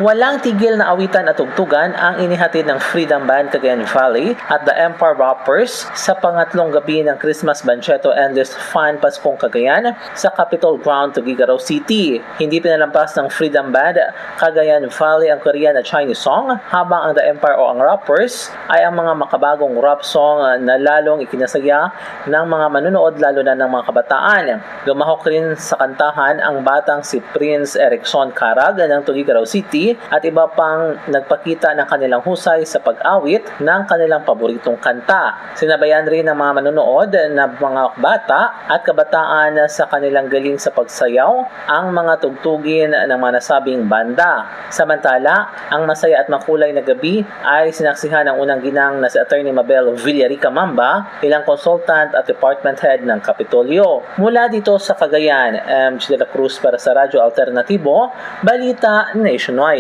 Walang tigil na awitan at tugtugan ang inihatid ng Freedom Band Cagayan Valley at the Empire Rappers sa pangatlong gabi ng Christmas Banchetto Endless Fun Paskong Cagayan sa Capitol Ground, Tuguegarao City. Hindi pinalampas ng Freedom Band Cagayan Valley ang Korean at Chinese song, habang ang The Empire o ang Rappers ay ang mga makabagong rap song na lalong ikinasaya ng mga manunood, lalo na ng mga kabataan. Lumahok rin sa kantahan ang batang si Prince Erickson Carag ng Tuguegarao City at iba pang nagpakita ng kanilang husay sa pag-awit ng kanilang paboritong kanta. Sinabayan rin ng mga manonood na mga bata at kabataan sa kanilang galing sa pagsayaw ang mga tugtugin ng mga nasabing banda. Samantala, ang masaya at makulay na gabi ay sinaksihan ng unang ginang na si Attorney Mabel Villarica Mamba, ilang consultant at department head ng Kapitolyo. Mula dito sa Cagayan, M. De La Cruz para sa Radyo Alternatibo, Balita Nationwide.